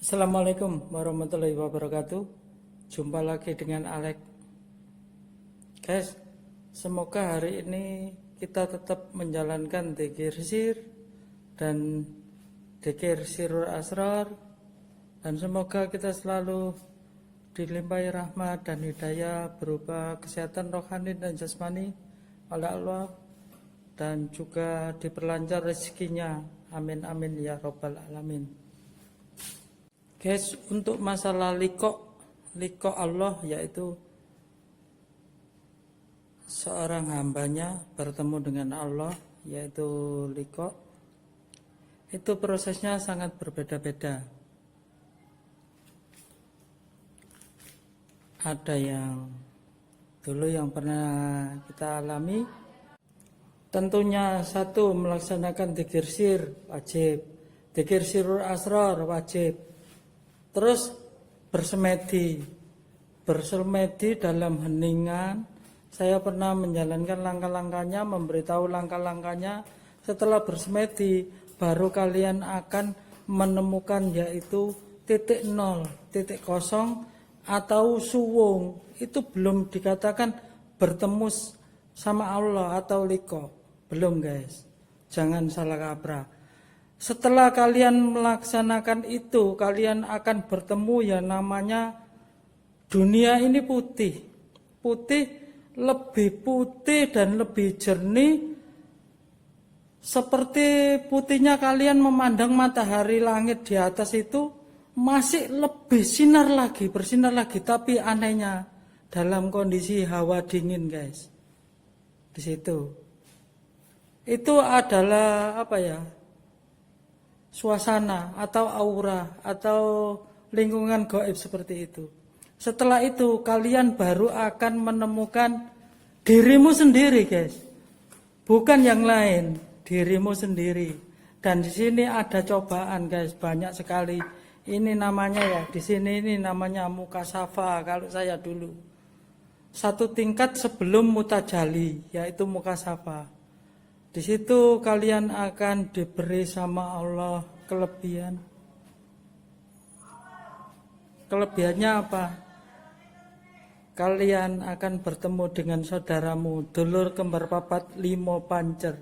Assalamualaikum warahmatullahi wabarakatuh. Jumpa lagi dengan Alex. Guys, semoga hari ini kita tetap menjalankan dzikir sir dan dzikir sirul asrar, dan semoga kita selalu dilimpahi rahmat dan hidayah berupa kesehatan rohani dan jasmani oleh Allah, dan juga diperlancar rezekinya. Amin amin ya robbal alamin. Guys, untuk masalah liko Allah, yaitu seorang hambanya bertemu dengan Allah, yaitu liko, itu prosesnya sangat berbeda-beda. Ada yang dulu yang pernah kita alami, tentunya satu, melaksanakan dzikir sir wajib, dzikir sirul asrar wajib. Terus bersemedi dalam heningan. Saya pernah menjalankan langkah-langkahnya, memberitahu langkah-langkahnya. Setelah bersemedi, baru kalian akan menemukan yaitu titik nol, titik kosong atau suwung. Itu belum dikatakan bertemu sama Allah atau liko. Belum guys, jangan salah kaprah. Setelah kalian melaksanakan itu, kalian akan bertemu yang namanya dunia ini putih. Putih, lebih putih dan lebih jernih. Seperti putihnya kalian memandang matahari langit di atas itu, masih lebih bersinar lagi. Tapi anehnya, dalam kondisi hawa dingin guys. Di situ. Itu adalah suasana atau aura atau lingkungan gaib seperti itu. Setelah itu kalian baru akan menemukan dirimu sendiri guys, bukan yang lain, dirimu sendiri. Dan di sini ada cobaan guys, banyak sekali. Ini namanya di sini ini namanya mukasafa kalau saya dulu. Satu tingkat sebelum mutajali, yaitu mukasafa. Di situ kalian akan diberi sama Allah kelebihan. Kelebihannya apa? Kalian akan bertemu dengan saudaramu, dulur kembar papat limo pancer.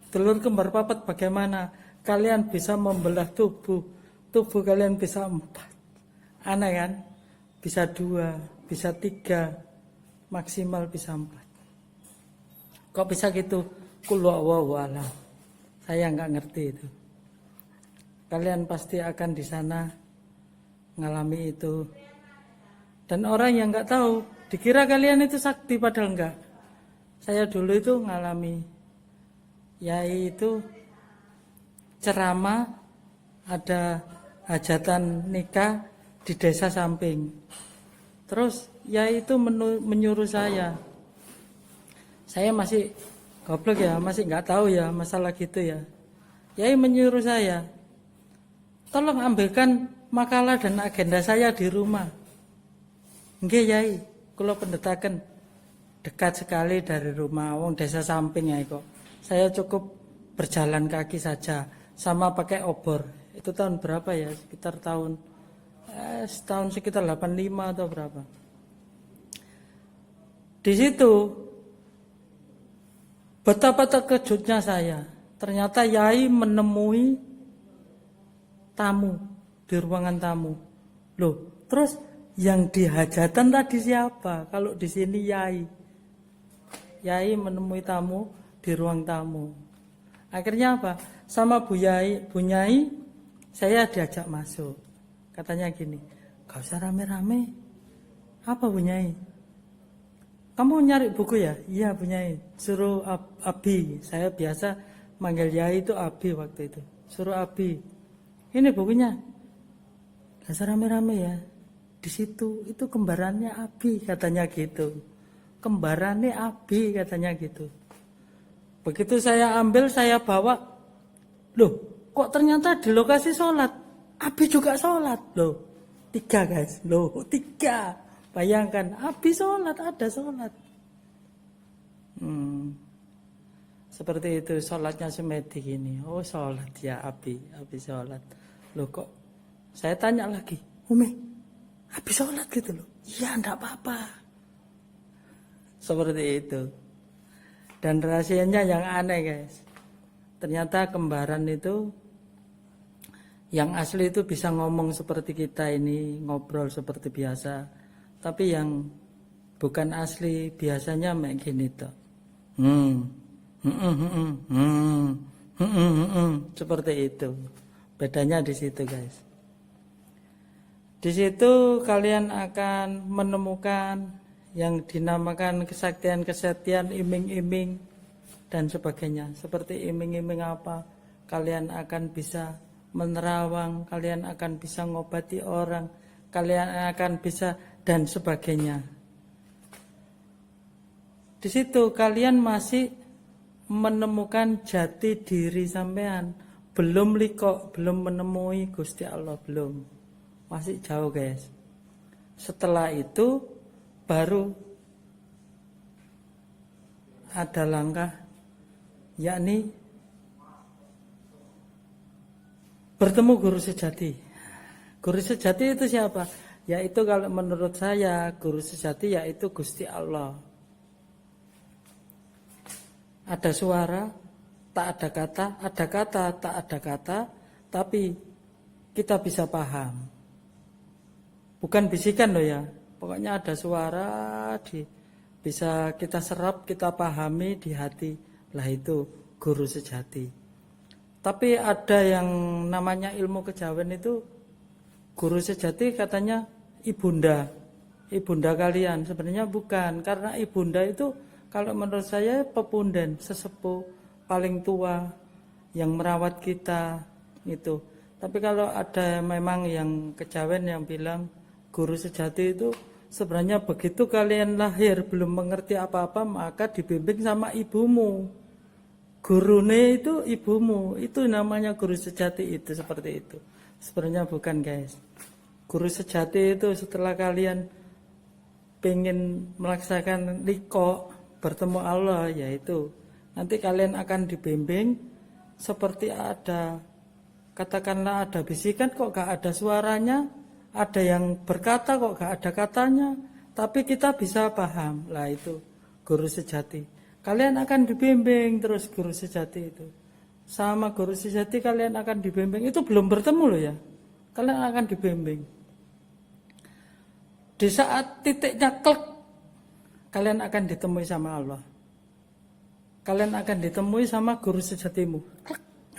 Dulur kembar papat bagaimana? Kalian bisa membelah tubuh. Tubuh kalian bisa 4. Aneh kan? Bisa 2, bisa 3, maksimal bisa 4. Kok bisa gitu? Qul huwallahu ahad. Saya nggak ngerti itu. Kalian pasti akan di sana ngalami itu. Dan orang yang nggak tahu, dikira kalian itu sakti padahal enggak. Saya dulu itu ngalami, yaitu ceramah, ada hajatan nikah di desa samping. Terus yaitu menyuruh saya masih goblok ya, masih nggak tahu ya masalah gitu ya. Yai menyuruh saya, tolong ambilkan makalah dan agenda saya di rumah. Nggih Yai, kula pendetaken dekat sekali dari rumah, wong desa samping ya kok. Saya cukup berjalan kaki saja, sama pakai obor. Itu tahun berapa ya? Sekitar tahun sekitar 85 atau berapa. Di situ betapa terkejutnya saya. Ternyata Yai menemui tamu di ruangan tamu. Loh, terus yang dihajatan tadi siapa? Kalau di sini Yai. Yai menemui tamu di ruang tamu. Akhirnya apa? Sama Bu Nyai, saya diajak masuk. Katanya gini, gak usah rame-rame. Apa Bu Nyai? Kamu nyari buku ya? Iya Bu Nyai. Suruh Abi. Saya biasa manggil Yai itu Abi waktu itu. Suruh Abi. Ini bukunya. Gak usah rame-rame ya. Di situ itu kembarannya Abi katanya gitu. Kembarannya Abi katanya gitu. Begitu saya ambil, saya bawa. Loh, kok ternyata di lokasi sholat Abi juga sholat. Loh, 3 guys. Loh, 3. Bayangkan, Abi sholat, ada sholat. Seperti itu, sholatnya semedi gini. Oh sholat ya Abi sholat. Loh kok Saya tanya lagi, Umi, habis sholat gitu loh. Iya, enggak apa-apa. Seperti itu. Dan rahasianya yang aneh guys. Ternyata kembaran itu, yang asli itu bisa ngomong seperti kita ini, ngobrol seperti biasa. Tapi yang bukan asli biasanya kayak gini tuh. Seperti itu. Bedanya di situ guys. Di situ kalian akan menemukan yang dinamakan kesaktian-kesaktian, iming-iming dan sebagainya. Seperti iming-iming apa? Kalian akan bisa menerawang, kalian akan bisa ngobati orang, kalian akan bisa dan sebagainya. Di situ kalian masih menemukan jati diri sampean, belum liko, belum menemui Gusti Allah, belum. Masih jauh guys. Setelah itu baru ada langkah, yakni bertemu guru sejati. Guru sejati itu siapa? Yaitu kalau menurut saya guru sejati yaitu Gusti Allah. Ada suara, tak ada kata, ada kata, tak ada kata, tapi kita bisa paham. Bukan bisikan loh ya. Pokoknya ada suara, bisa kita serap, kita pahami di hati. Lah itu guru sejati. Tapi ada yang namanya ilmu kejawen itu, guru sejati katanya ibunda. Ibunda kalian, sebenarnya bukan. Karena ibunda itu kalau menurut saya pepunden, sesepuh, paling tua, yang merawat kita itu. Tapi kalau ada memang yang kejawen yang bilang guru sejati itu sebenarnya begitu kalian lahir belum mengerti apa-apa maka dibimbing sama ibumu. Gurune itu ibumu, itu namanya guru sejati itu seperti itu. Sebenarnya bukan guys. Guru sejati itu setelah kalian pengen melaksanakan liko bertemu Allah, yaitu nanti kalian akan dibimbing seperti ada, katakanlah ada bisikan kok gak ada suaranya, ada yang berkata kok gak ada katanya, tapi kita bisa paham. Lah itu guru sejati. Kalian akan dibimbing terus guru sejati itu. Sama guru sejati kalian akan dibimbing. Itu belum bertemu loh ya. Kalian akan dibimbing. Di saat titiknya klik, kalian akan ditemui sama Allah. Kalian akan ditemui sama guru sejatimu.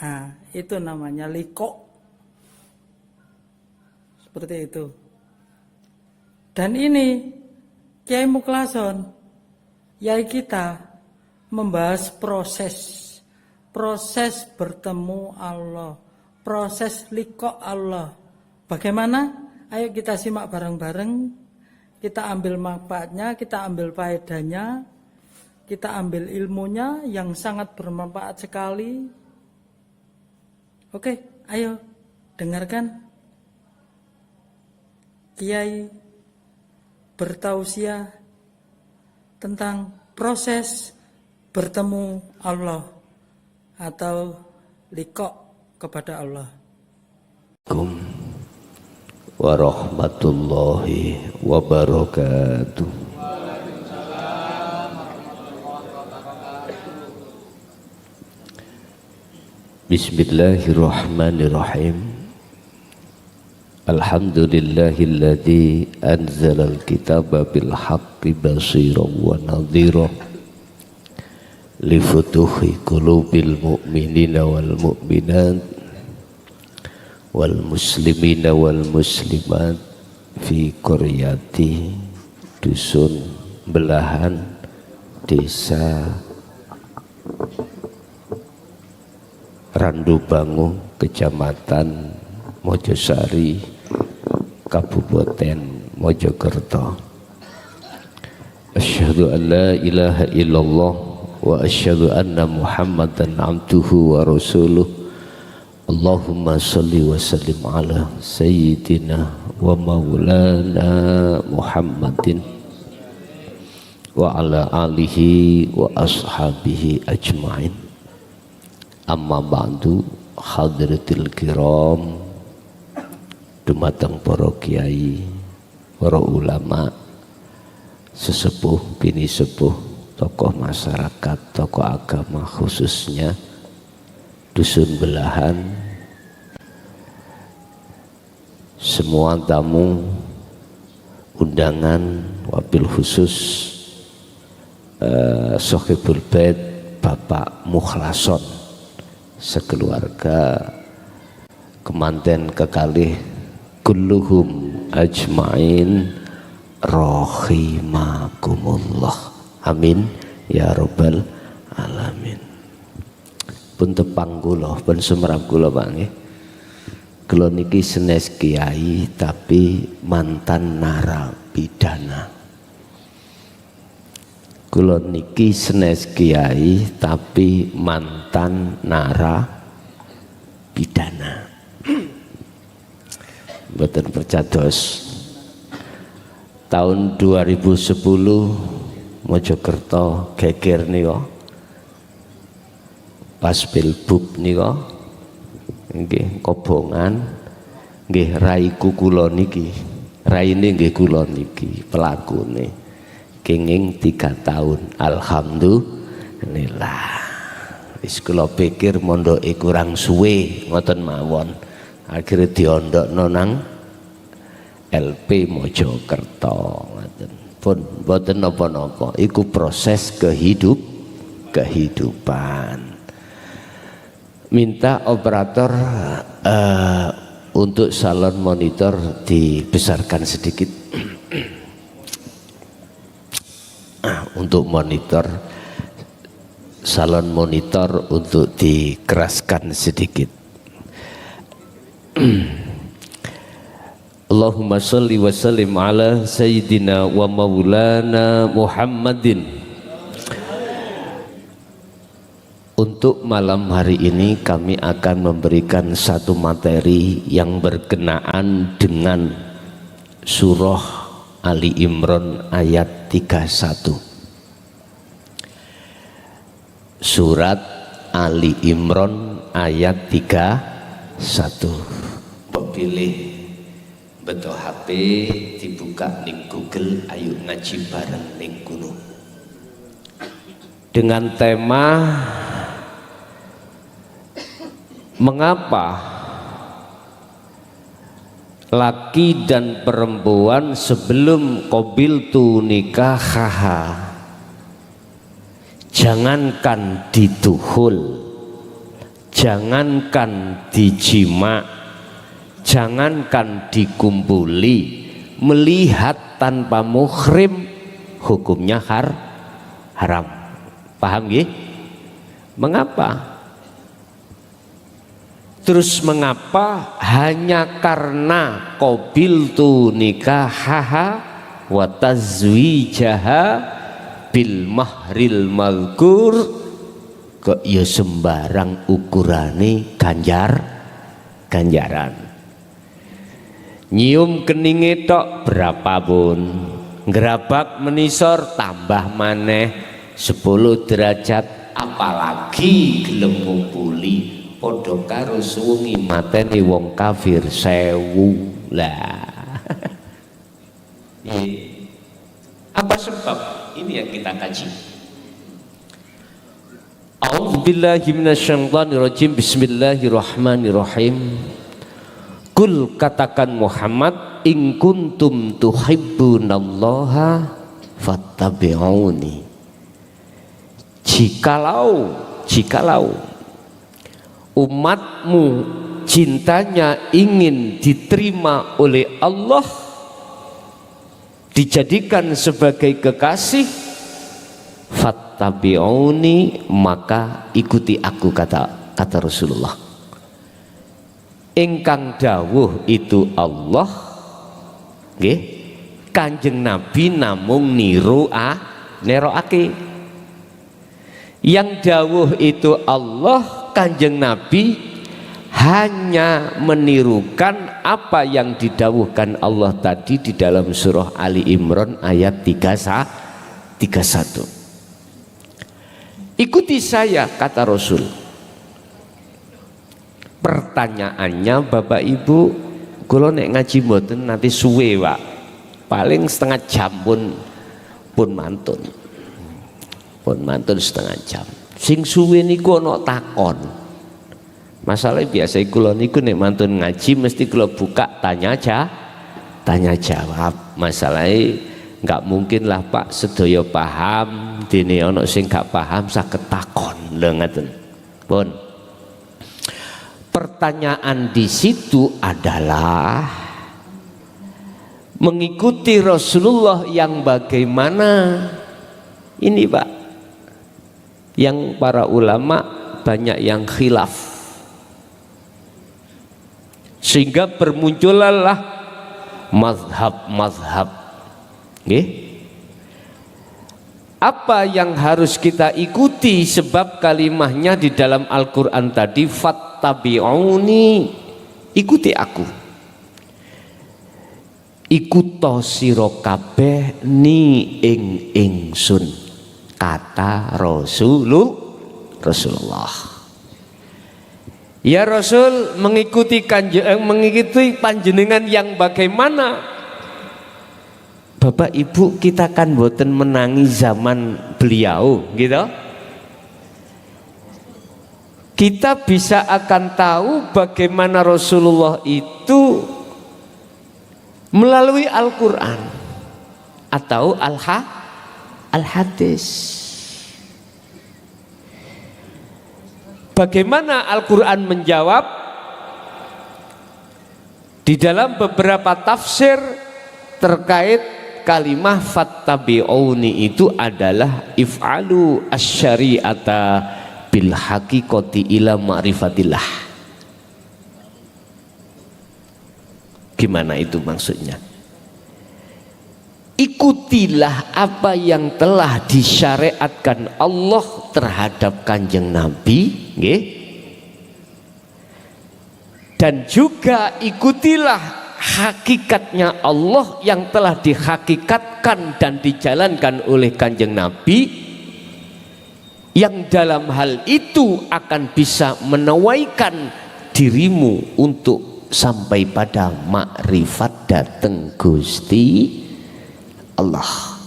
Nah, itu namanya liko. Seperti itu. Dan ini Kiai Muklason, yai kita membahas proses bertemu Allah, proses liko Allah. Bagaimana? Ayo kita simak bareng-bareng. Kita ambil manfaatnya, kita ambil faedahnya, kita ambil ilmunya yang sangat bermanfaat sekali. Oke, ayo dengarkan Kiai bertausiah tentang proses bertemu Allah atau liqa kepada Allah. Assalamualaikum warahmatullahi wabarakatuh. Bismillahirrahmanirrahim. Alhamdulillahilladzi anzalal kitaba bil haqqi basiran wa nadhira li futuhi qulubil mu'minina wal mu'minat wal muslimina wal muslimat fi qaryati dusun belahan desa Randubangu Kecamatan Mojosari Kabupaten Mojokerto. Asyhadu an la ilaha illallah wa asyhadu anna Muhammadan abduhu wa rasuluh. Allahumma salli wa sallim ala sayyidina wa maulana Muhammadin wa ala alihi wa ashabihi ajma'in. Amma ba'du, hadratil kiram dumateng para kiai, para ulama, sesepuh, bini sepuh, tokoh masyarakat, tokoh agama khususnya dusun belahan, semua tamu undangan, wabil khusus Sohibul Bait Bapak Mukhlason sekeluarga, kemanten kekalih kulluhum ajmain rahimakumullah, amin ya rabbal alamin. Pun tepang kula, pun sumerap kula Pak nggih. Kula niki senes kiai tapi mantan narapidana. Kula niki senes kiai tapi mantan narapidana. Mboten percados. Tahun 2010 Mojokerto geger nika. Pas pilbub nika nggih kobongan nggih raiku kula niki. Raine nggih kula niki pelakune. Kenging 3 tahun, alhamdulillah. Wis kula pikir mondoke kurang suwe ngoten mawon. Akhire diondokno nang LP Mojokerto ngoten. Pun mboten napa-napa, iku proses kehidupan. Minta operator untuk salon monitor dibesarkan sedikit. Untuk monitor, salon monitor untuk dikeraskan sedikit. Allahumma sholli wa sallim ala sayyidina wa maulana Muhammadin. Untuk malam hari ini kami akan memberikan satu materi yang berkenaan dengan surah Ali Imran ayat 31. Surat Ali Imran ayat 31. Pilih betul HP, dibuka ning Google, ayo ngaji bareng ning kono. Dengan tema mengapa laki dan perempuan sebelum qabiltu nikahaha, jangankan dituhul, jangankan dijima, jangankan dikumpuli, melihat tanpa muhrim hukumnya haram. Paham nggih? Mengapa? Terus mengapa? Hanya karena qabiltu nikahaha wa tazwijaha bil mahril malkur, kok ya sembarang ukurane ganjaran. Nyium keninge tok berapapun, ngerabak menisor tambah maneh 10 derajat, apalagi gelem ngumpuli padha karo suwengi mateni wong kafir 1000 lah. Apa sebab? Ini yang kita kaji. A'udzubillahi minasyaitonirrajim. Bismillahirrahmanirrahim. Kul, katakan Muhammad, in kuntum tuhibbunallaha fattabi'uni. Jikalau umatmu cintanya ingin diterima oleh Allah, dijadikan sebagai kekasih, fattabi'uni, maka ikuti aku, kata Rasulullah. Ingkang dawuh itu Allah, nggih, Kanjeng Nabi namung neroake. Yang dawuh itu Allah, Kanjeng Nabi hanya menirukan apa yang didawuhkan Allah tadi di dalam surah Ali Imran ayat 31. Ikuti saya, kata Rasul. Pertanyaannya Bapak Ibu, Kula nek ngaji mboten nanti suwe, Pak. Paling setengah jam pun mantun. Pun mantun setengah jam. Sing suwe niku ana takon. Masalah biasa kula niku nek mantun ngaji mesti kula buka tanya jawab. Masalahnya nggak mungkin lah Pak sedaya paham, dene ana sing gak paham saged takon lho ngaten. Pun. Pertanyaan di situ adalah mengikuti Rasulullah yang bagaimana ini Pak, yang para ulama banyak yang khilaf sehingga bermunculanlah mazhab-mazhab. Apa yang harus kita ikuti? Sebab kalimahnya di dalam Al-Quran tadi, fattabi'uni, ikuti aku. Ikuto sira kabeh ni ing ingsun, kata Rasulullah. Ya Rasul, mengikuti panjenengan yang bagaimana? Bapak Ibu, kita kan boten menangi zaman beliau, gitu. Kita bisa akan tahu bagaimana Rasulullah itu melalui Al-Quran atau Al-Hadis. Bagaimana Al-Quran menjawab? Di dalam beberapa tafsir terkait kalimah fattabi'uni itu adalah if'alu asy-syari'ata bil haqiqati ila ma'rifatillah. Gimana itu maksudnya? Ikutilah apa yang telah disyariatkan Allah terhadap Kanjeng Nabi, nggih. Dan juga ikutilah hakikatnya Allah yang telah dihakikatkan dan dijalankan oleh Kanjeng Nabi, yang dalam hal itu akan bisa menawikan dirimu untuk sampai pada makrifat dateng Gusti Allah.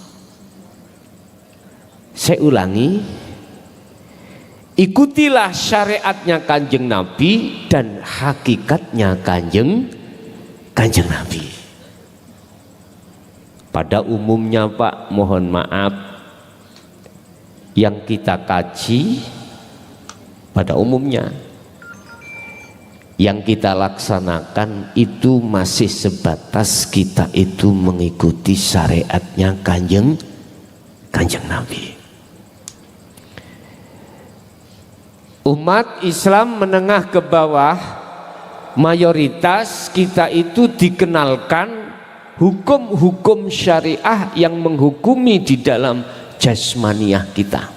Saya ulangi, ikutilah syariatnya Kanjeng Nabi dan hakikatnya Kanjeng Nabi. Pada umumnya Pak, mohon maaf, yang kita kaji pada umumnya, yang kita laksanakan itu masih sebatas kita itu mengikuti syariatnya Kanjeng Nabi. Umat Islam menengah ke bawah, mayoritas kita itu dikenalkan hukum-hukum syariah yang menghukumi di dalam jasmaniah kita.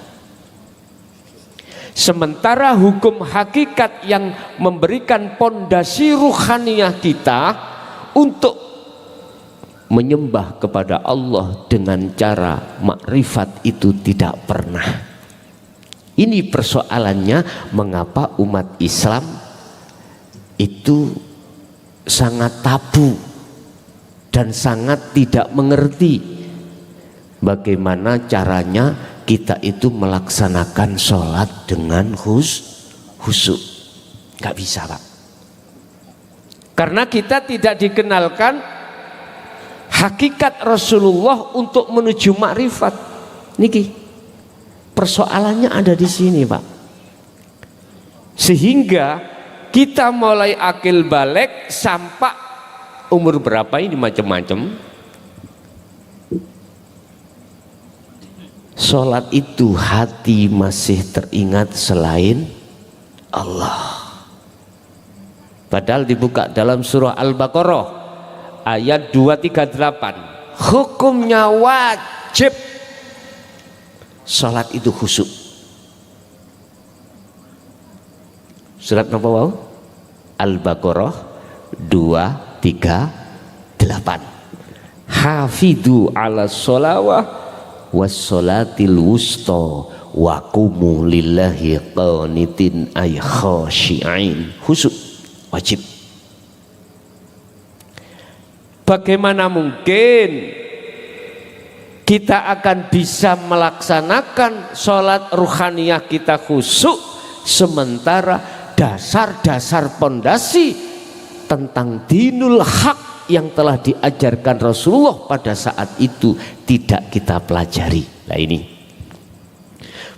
Sementara hukum hakikat yang memberikan pondasi ruhaniah kita untuk menyembah kepada Allah dengan cara makrifat itu tidak pernah. Ini persoalannya mengapa umat Islam itu sangat tabu dan sangat tidak mengerti bagaimana caranya kita itu melaksanakan sholat dengan khusyuk. Gak bisa Pak, karena kita tidak dikenalkan hakikat Rasulullah untuk menuju makrifat. Niki persoalannya ada di sini Pak, sehingga kita mulai akil balik sampai umur berapa ini macam-macam. Sholat itu hati masih teringat selain Allah. Padahal dibuka dalam surah Al-Baqarah ayat 238. Hukumnya wajib sholat itu khusyuk. Surat apa wau? Al-Baqarah 238. Hafidhu ala sholawah was sholatil wusta wa qumu lillahi qanitin ay khashi'in. Khusyuk wajib. bagaimana mungkin kita akan bisa melaksanakan sholat ruhaniyah kita khusyuk sementara dasar-dasar pondasi tentang dinul haq yang telah diajarkan Rasulullah pada saat itu tidak kita pelajari. Nah ini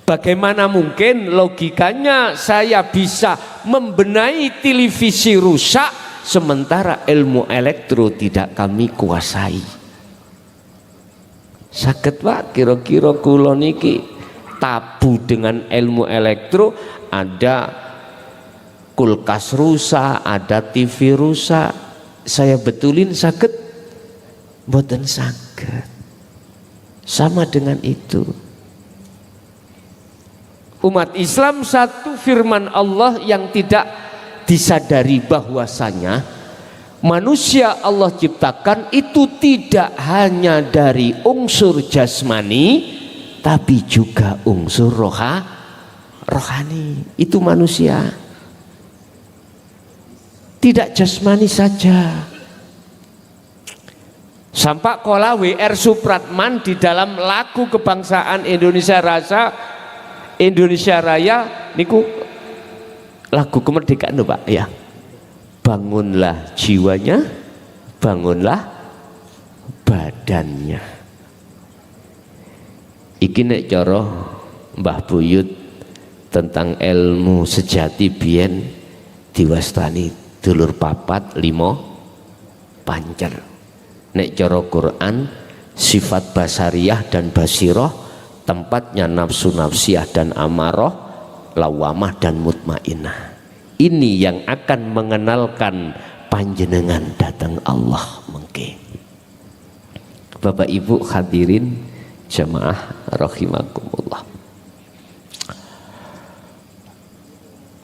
bagaimana mungkin logikanya saya bisa membenahi televisi rusak sementara ilmu elektro tidak kami kuasai. Saged Pak kira-kira kula niki tabu dengan ilmu elektro, ada kulkas rusak, ada TV rusak, saya betulin saged? Mboten saged. Sama dengan itu. Umat Islam satu firman Allah yang tidak disadari bahwasanya manusia Allah ciptakan itu tidak hanya dari unsur jasmani tapi juga unsur rohani. Itu manusia tidak jasmani saja. Sampak kola W.R. Supratman di dalam lagu kebangsaan Indonesia Raya niku lagu kemerdekaan lho Pak ya. Bangunlah jiwanya, bangunlah badannya. Iki nek cara Mbah Buyut tentang ilmu sejati biyen diwastani dulur papat limo pancer. Nek cara Quran sifat basariyah dan basiroh, tempatnya nafsu nafsiyah dan amarah, lawamah dan mutmainah. Ini yang akan mengenalkan panjenengan datang Allah mengke. Bapak Ibu hadirin jamaah rahimakumullah.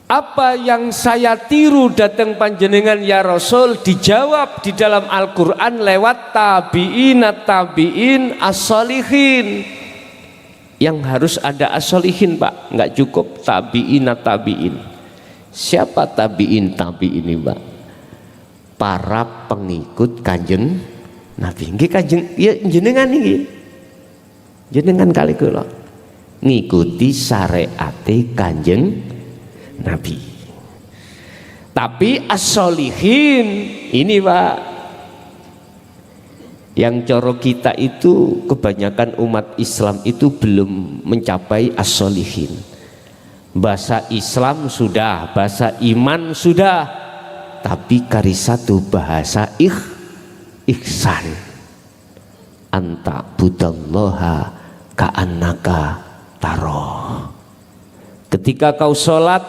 Apa yang saya tiru datang panjenengan ya Rasul dijawab di dalam Al-Quran lewat tabi'in as-solihin. Yang harus ada as-solihin Pak, nggak cukup tabi'in. Siapa tabi'in ini Mbak? Para pengikut kanjeng Nabi. Nggih kanjeng ya jenengan iki. Jenengan kali kula ngikuti syariate kanjeng Nabi. Tapi as-solihin ini Pak, yang coro kita itu kebanyakan umat Islam itu belum mencapai as-solihin. Bahasa Islam sudah, bahasa iman sudah, tapi kari satu bahasa ihsan. Anta budallaha ka'annaka taroh. Ketika kau sholat,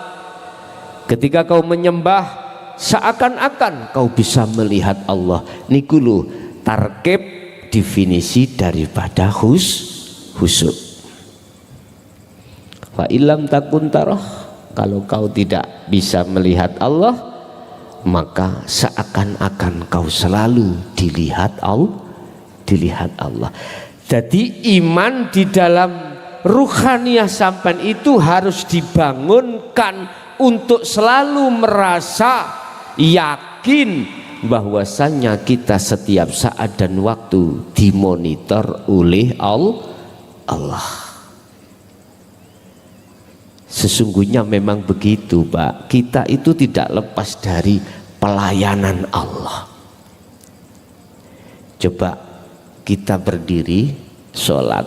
ketika kau menyembah, seakan-akan kau bisa melihat Allah. Niku lho tarkib definisi daripada khusyuk. Fa illam takun taroh, kalau kau tidak bisa melihat Allah, maka seakan-akan kau selalu dilihat Allah. Jadi iman di dalam ruhaniyah sampan itu harus dibangunkan untuk selalu merasa yakin bahwasannya kita setiap saat dan waktu dimonitor oleh Allah. Sesungguhnya memang begitu Pak, kita itu tidak lepas dari pelayanan Allah. Coba kita berdiri sholat,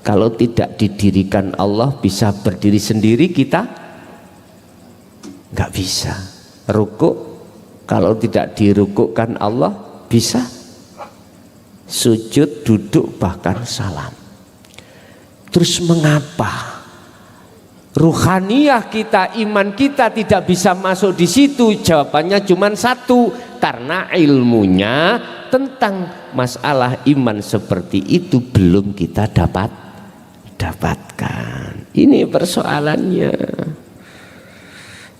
kalau tidak didirikan Allah bisa berdiri sendiri kita? Nggak bisa. Rukuk, kalau tidak dirukukkan Allah bisa? Sujud, duduk, bahkan salam. Terus mengapa ruhaniyah kita, iman kita tidak bisa masuk di situ? Jawabannya cuma satu, karena ilmunya tentang masalah iman seperti itu belum kita dapatkan. Ini persoalannya.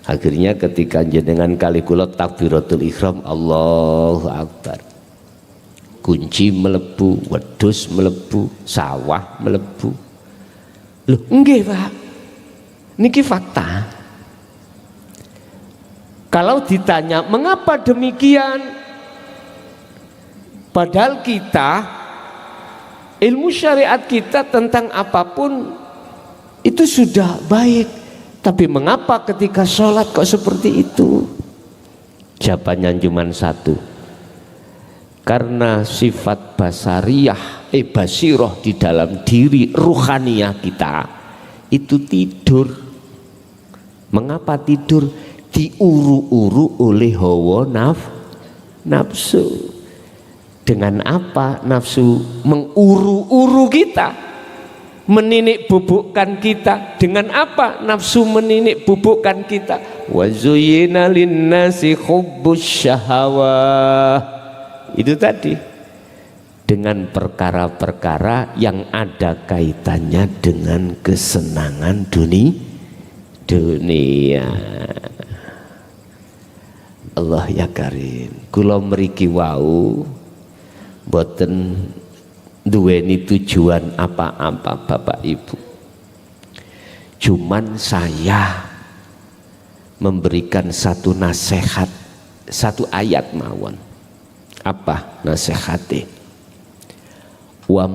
Akhirnya ketika jenengan kali kula takbiratul ihram Allahu Akbar, kunci melebu, wedhus melebu, sawah melebu. Loh nggih Pak, niki fakta. Kalau ditanya mengapa demikian, Padahal kita, ilmu syariat kita tentang apapun itu sudah baik. Tapi mengapa ketika sholat kok seperti itu? Jawabannya cuma satu. Karena sifat basariyah, basiroh di dalam diri ruhaniyah kita itu tidur. Mengapa tidur? Diuru-uru oleh hawa nafsu. Dengan apa nafsu menguru-uru kita, meninik bubukkan kita? Dengan apa nafsu meninik bubukkan kita? Wa zuyyina linnasi hubbus syahawah. Itu tadi, dengan perkara-perkara yang ada kaitannya dengan kesenangan dunia. Allah ya karim, kula mriki wau boten duweni tujuan apa-apa Bapak Ibu. Cuman saya memberikan satu nasihat, satu ayat mawon. Apa nasihatnya? Wa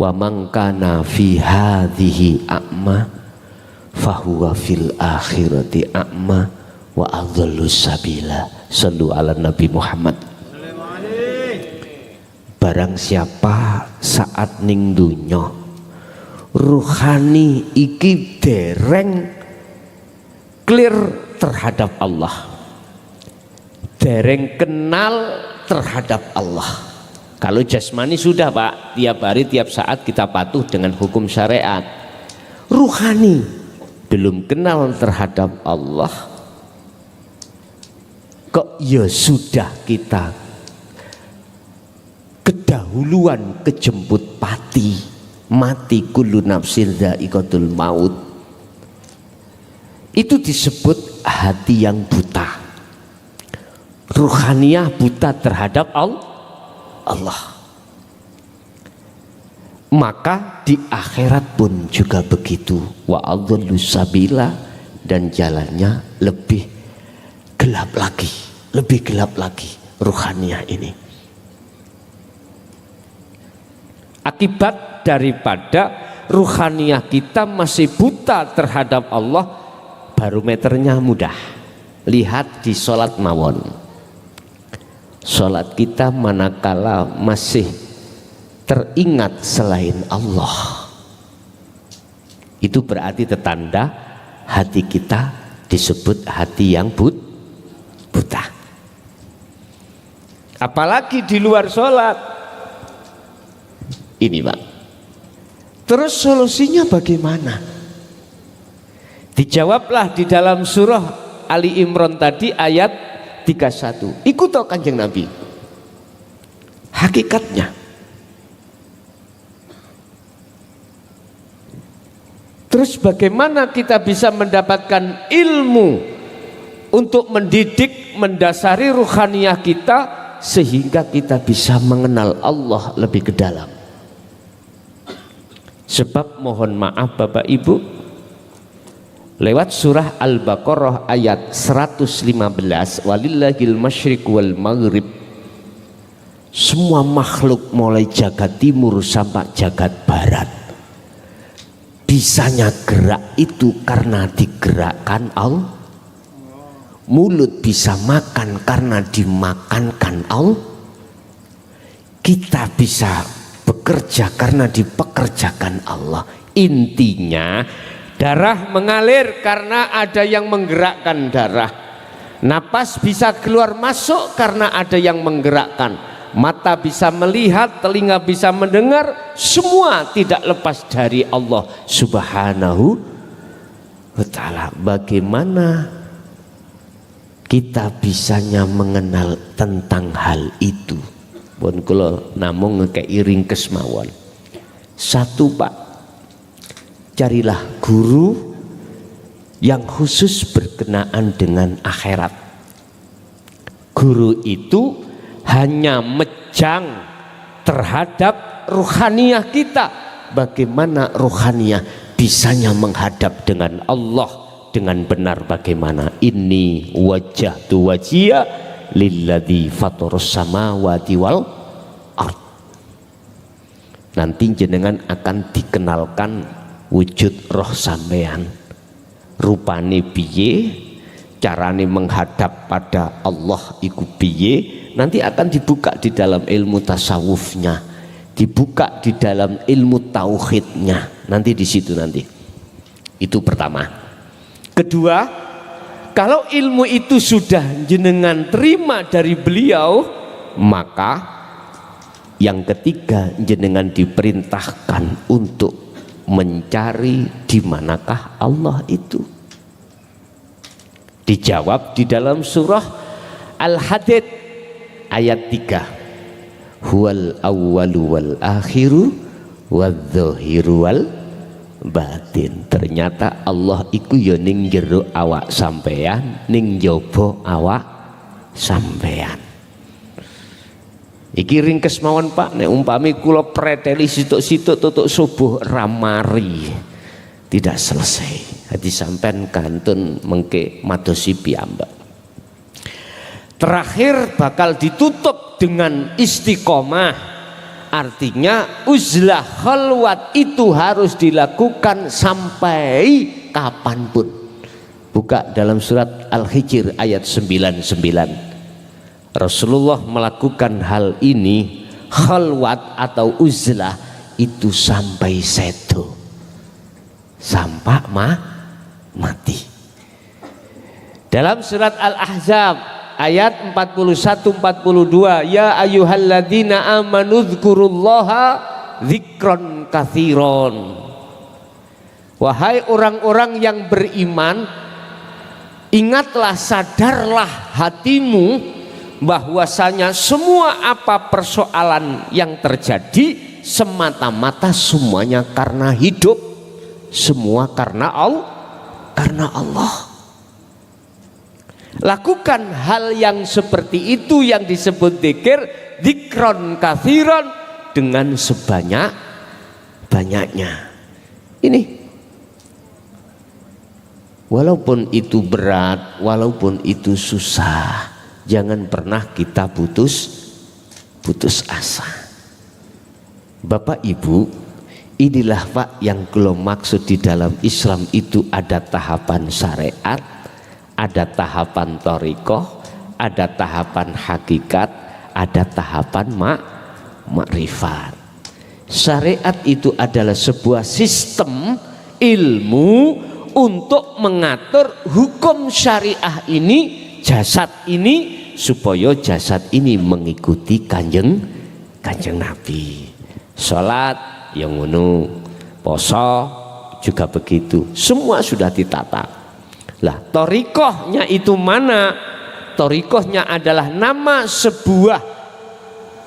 mangkana fi hadhihi a'ma fahuwa fil akhirati a'ma wa adhallu sabila. Sallu ala Nabi Muhammad. Barang siapa saat ning dunya ruhani iki dereng clear terhadap Allah, dereng kenal terhadap Allah. Kalau jasmani sudah Pak, tiap hari tiap saat kita patuh dengan hukum syariat. Ruhani belum kenal terhadap Allah, kok ya sudah kita kedahuluan kejemput mati kullu nafsin dha'iqatul maut. Itu disebut hati yang buta, ruhaniyah buta terhadap Allah. Maka di akhirat pun juga begitu. Wa adhallu sabila, dan jalannya lebih gelap lagi ruhaniyah ini. Akibat daripada ruhaniyah kita masih buta terhadap Allah, barometernya mudah. Lihat di sholat mawon. Sholat kita manakala masih teringat selain Allah, itu berarti tetanda hati kita disebut hati yang buta. Apalagi di luar sholat. Ini Pak, terus solusinya bagaimana? Dijawablah di dalam surah Ali Imran tadi ayat 31. Ikut toh Kanjeng Nabi hakikatnya. Terus bagaimana kita bisa mendapatkan ilmu untuk mendidik, mendasari ruhaniyah kita sehingga kita bisa mengenal Allah lebih ke dalam? Sebab mohon maaf Bapak Ibu, lewat surah Al-Baqarah ayat 115, walillahil masyriq wal maghrib, semua makhluk mulai jagat timur sampai jagat barat bisanya gerak itu karena digerakkan Allah. Mulut bisa makan karena dimakankan Allah. Kita bisa bekerja karena dipekerjakan Allah. Intinya darah mengalir karena ada yang menggerakkan darah. Napas bisa keluar masuk karena ada yang menggerakkan. Mata bisa melihat, telinga bisa mendengar, semua tidak lepas dari Allah Subhanahu wa ta'ala. Bagaimana kita bisanya mengenal tentang hal itu? Pun kula namung ngekei ringkes mawon. Satu Pak, carilah guru yang khusus berkenaan dengan akhirat. Guru itu hanya mejang terhadap ruhaniyah kita. Bagaimana ruhaniyah bisanya menghadap dengan Allah dengan benar bagaimana? Inni wajjahtu wajhiya lilladzi fataras samawati wal ard. Nanti jenengan akan dikenalkan wujud roh sampean, rupane piye, carane menghadap pada Allah iku piye, nanti akan dibuka di dalam ilmu tasawufnya, dibuka di dalam ilmu tauhidnya, nanti di situ nanti. Itu pertama. Kedua, kalau ilmu itu sudah jenengan terima dari beliau, maka yang ketiga jenengan diperintahkan untuk mencari di manakah Allah itu. Dijawab di dalam surah Al-Hadid ayat 3. Huwal awwalu wal akhiru wadz-dzahiru wal batin. Ternyata Allah iku ya ning jero awak sampean, ning njaba awak sampean. Iki ringkes mawon Pak, nek umpami kula preteli situk-situk tutuk subuh ramari tidak selesai. Hadi sampean kantun mengke madosi piyambak. Terakhir bakal ditutup dengan istiqomah, artinya uzlah khalwat itu harus dilakukan sampai kapanpun. Buka dalam surat Al-Hijr ayat 99. Rasulullah melakukan hal ini, khalwat atau uzlah itu sampai sedo, sampai mati. Dalam surat Al-Ahzab ayat 41-42, ya ayyuhalladzina amanu dzkurullaha dzikron katsiron. Wahai orang-orang yang beriman, ingatlah, sadarlah hatimu bahwasanya semua apa persoalan yang terjadi semata-mata semuanya karena hidup, semua karena Allah. Lakukan hal yang seperti itu yang disebut dzikir, dzikron katsiron, dengan sebanyak-banyaknya. Ini walaupun itu berat, walaupun itu susah, jangan pernah kita putus asa. Bapak Ibu, inilah Pak yang kalau maksud di dalam Islam itu ada tahapan syariat, ada tahapan thariqah, ada tahapan hakikat, ada tahapan makrifat. Syariat itu adalah sebuah sistem ilmu untuk mengatur hukum syariah ini, jasad ini, supaya jasad ini mengikuti kanjeng Nabi. Sholat yang ngono, poso juga begitu, semua sudah ditata. Lah thariqahnya itu mana? Thariqahnya adalah nama sebuah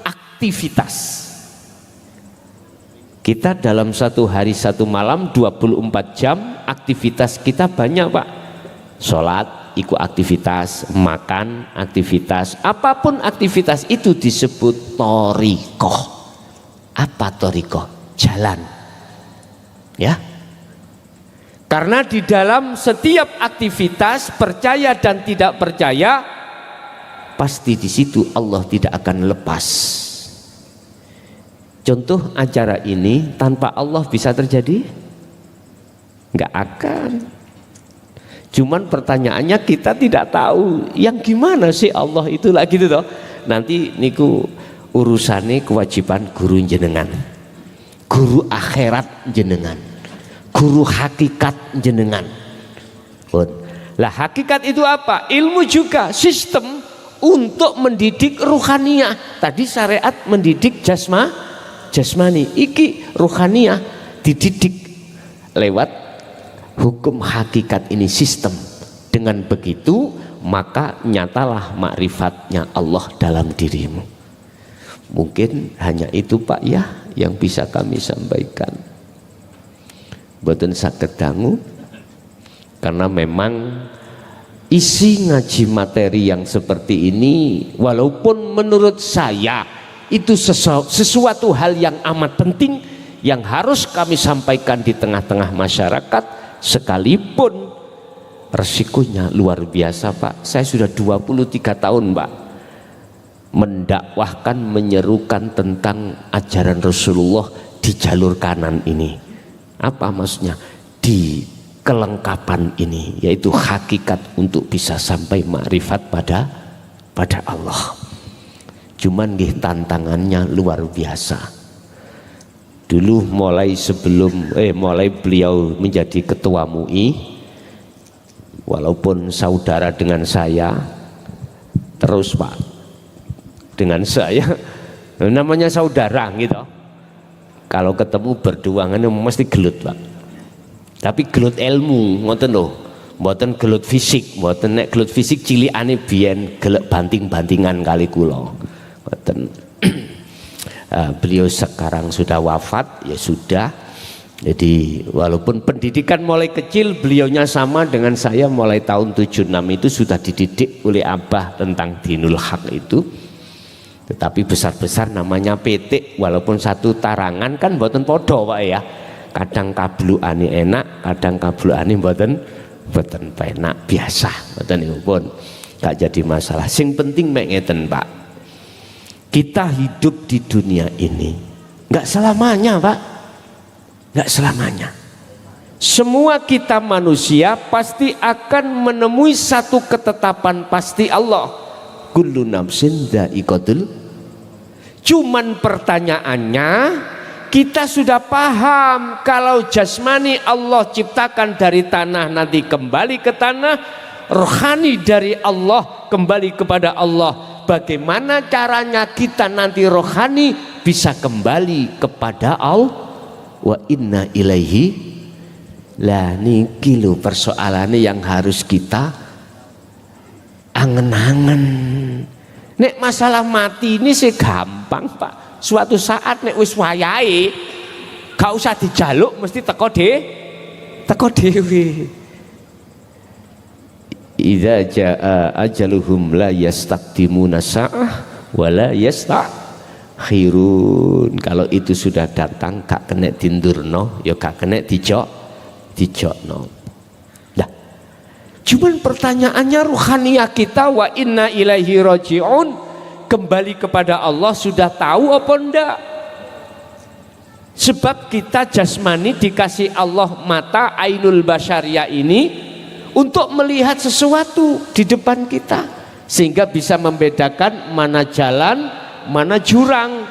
aktivitas. Kita dalam satu hari satu malam 24 jam aktivitas kita banyak Pak. Sholat ikut aktivitas, makan aktivitas, apapun aktivitas itu disebut thariqah. Apa thariqah? Jalan, ya. Karena di dalam setiap aktivitas, percaya dan tidak percaya, pasti di situ Allah tidak akan lepas. Contoh acara ini tanpa Allah bisa terjadi? Nggak akan. Cuman pertanyaannya kita tidak tahu yang gimana sih Allah itu lah gitu toh. Nanti niku urusannya kewajiban guru jenengan, guru akhirat jenengan, guru hakikat jenengan. Lah hakikat itu apa? Ilmu juga, sistem untuk mendidik ruhaniyah. Tadi syariat mendidik jasmani, iki ruhaniyah dididik lewat hukum hakikat ini, sistem. Dengan begitu maka nyatalah makrifatnya Allah dalam dirimu. Mungkin hanya itu Pak ya yang bisa kami sampaikan. Boten saged dangu, karena memang isi ngaji materi yang seperti ini walaupun menurut saya itu sesuatu hal yang amat penting yang harus kami sampaikan di tengah-tengah masyarakat, sekalipun resikonya luar biasa Pak. Saya sudah 23 tahun Pak mendakwahkan, menyerukan tentang ajaran Rasulullah di jalur kanan ini. Apa maksudnya? Di kelengkapan ini, yaitu hakikat untuk bisa sampai makrifat pada Allah. Cuman nggih tantangannya luar biasa. Dulu mulai beliau menjadi ketua MUI, walaupun saudara dengan saya, terus Pak dengan saya namanya saudara gitu. Kalau ketemu berduangan mesti gelut Pak. Tapi gelut ilmu ngoten lho. Mboten gelut fisik, mboten nek gelut fisik cilikane biyen gelek banting-bantingan kali kula. Mboten. Beliau sekarang sudah wafat, ya sudah. Jadi walaupun pendidikan mulai kecil, beliaunya sama dengan saya mulai tahun 76 itu sudah dididik oleh Abah tentang Dinul Haq itu. Tetapi besar-besar namanya petik, walaupun satu tarangan kan mboten podo Pak ya. Kadang kabluane enak, kadang kabluane mboten penak biasa. Mboten niku pun gak jadi masalah. Sing penting mek ngeten Pak. Kita hidup di dunia ini enggak selamanya Pak. Enggak selamanya. Semua kita manusia pasti akan menemui satu ketetapan pasti Allah. Kullu nafsin dha'iqatul. Cuman pertanyaannya, kita sudah paham kalau jasmani Allah ciptakan dari tanah nanti kembali ke tanah, rohani dari Allah kembali kepada Allah. Bagaimana caranya kita nanti rohani bisa kembali kepada Allah? Wa inna ilaihi lah niki lho persoalannya yang harus kita angen-angen. Nek masalah mati ini sih gampang Pak. Suatu saat nek wis wayahe gak usah dijaluk mesti teko dhewe. Idza jaa ajaluhum la yastaqdimuna sa'ah wa la yastakhirun. Kalau itu sudah datang gak kena dindurno ya gak kena dijokno. Cuman pertanyaannya ruhaniyah kita wa inna ilaihi raji'un, kembali kepada Allah sudah tahu apa enggak? Sebab kita jasmani dikasih Allah mata ainul basyariyah ini untuk melihat sesuatu di depan kita sehingga bisa membedakan mana jalan, mana jurang.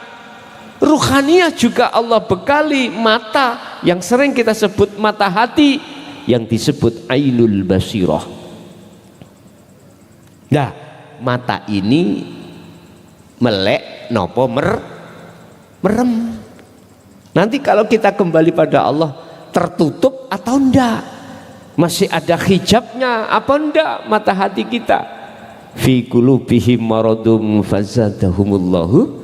Ruhaniyah juga Allah bekali mata yang sering kita sebut mata hati, yang disebut ainul basirah. Nah, mata ini melek nopo merem. Nanti kalau kita kembali pada Allah tertutup atau enggak? Masih ada hijabnya apa enggak mata hati kita? Fi qulubihim maradum fazadahumullahu.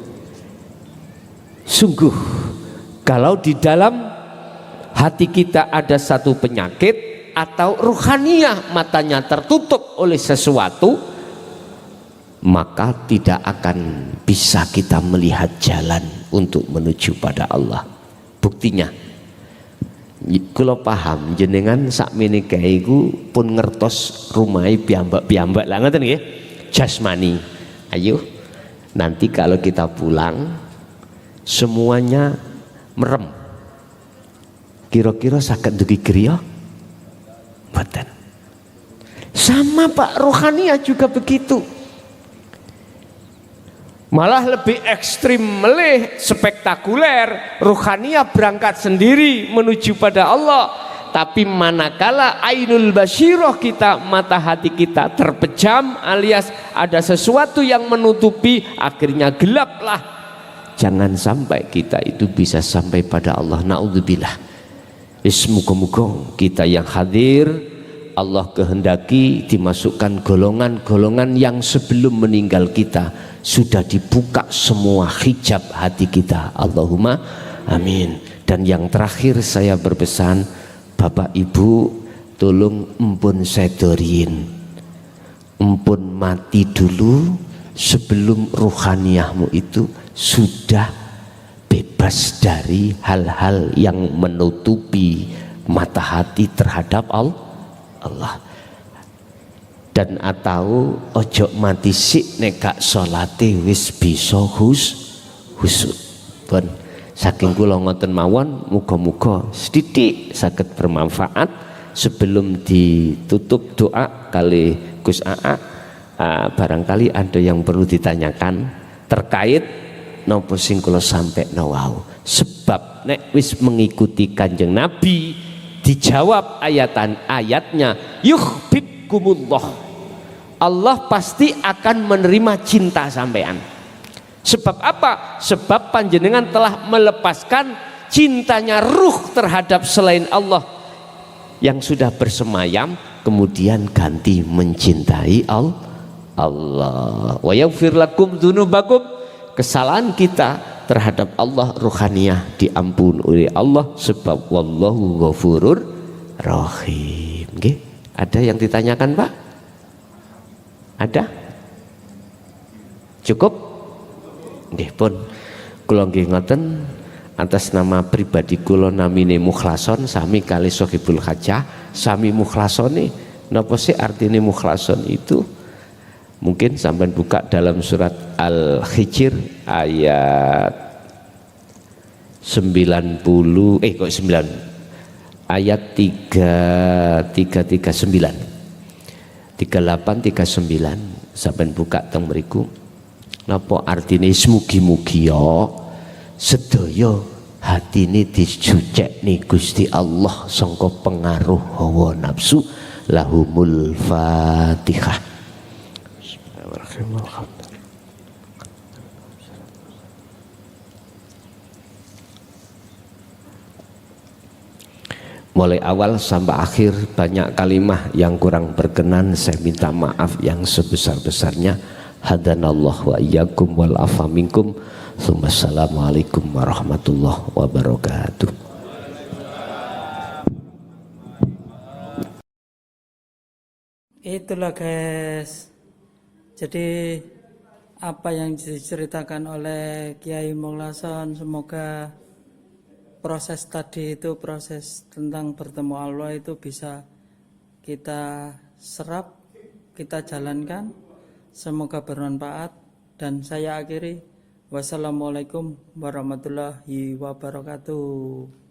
Sungguh kalau di dalam hati kita ada satu penyakit atau ruhaniyah matanya tertutup oleh sesuatu, maka tidak akan bisa kita melihat jalan untuk menuju pada Allah. Buktinya kula paham jenengan sakmene kae iku pun ngertos rumahe piyambak-piyambak lah ngoten nggih. Jasmani. Ayo nanti kalau kita pulang semuanya merem. Kira-kira saged dugi griya? Mboten. Sama Pak, rohaniyah juga begitu. Malah lebih ekstrim melih, spektakuler. Rohaniyah berangkat sendiri menuju pada Allah. Tapi manakala ainul basyirah kita, mata hati kita terpejam alias ada sesuatu yang menutupi, akhirnya gelaplah. Jangan sampai kita itu bisa sampai pada Allah. Na'udzubillah. Semoga-moga kita yang hadir Allah kehendaki dimasukkan golongan-golongan yang sebelum meninggal kita sudah dibuka semua hijab hati kita. Allahumma amin. Dan yang terakhir saya berpesan, Bapak Ibu tolong empun sedorin, empun mati dulu sebelum ruhaniyahmu itu sudah bebas dari hal-hal yang menutupi mata hati terhadap Allah. dan atau ojo mati sik nek gak salate wis bisa husuk. Pun saking kula ngoten mawon, muga-muga sithik saged bermanfaat. Sebelum ditutup doa kali Gus Aa, barangkali ada yang perlu ditanyakan terkait napa sing kula sampekno wau. Sebab nek wis mengikuti Kanjeng Nabi dijawab ayatnya yuhibbukumullah, Allah pasti akan menerima cinta sampean. Sebab apa? Sebab panjenengan telah melepaskan cintanya ruh terhadap selain Allah yang sudah bersemayam, kemudian ganti mencintai Allah. Wa yaghfir lakum dzunubakum, kesalahan kita terhadap Allah ruhaniyah diampun oleh Allah, sebab wallahu ghafurur rahim. Nggih, ada yang ditanyakan, Pak? Ada? Cukup? Nggih pun kula nggih ngoten, atas nama pribadi kula namine Mukhlason sami kali Sohibul Hajjah. Sami mukhlason napa sih artine mukhlason itu? Mungkin sampean buka dalam surat Al-Hijr ayat 90 ayat 3839 sampean buka teng mriku. Napa artine mugi-mugi ya sedaya hatine dicucekne Gusti Allah sangka pengaruh hawa nafsu. Lahumul Fatihah. Mulai awal sampai akhir banyak kalimah yang kurang berkenan, saya minta maaf yang sebesar-besarnya. Hadanallah wa iyyakum wal afa minkum. Assalamualaikum warahmatullahi wabarakatuh. Itulah guys, jadi apa yang diceritakan oleh Kiai Mukhlason, semoga proses tadi itu, proses tentang bertemu Allah itu bisa kita serap, kita jalankan, semoga bermanfaat. Dan saya akhiri, wassalamualaikum warahmatullahi wabarakatuh.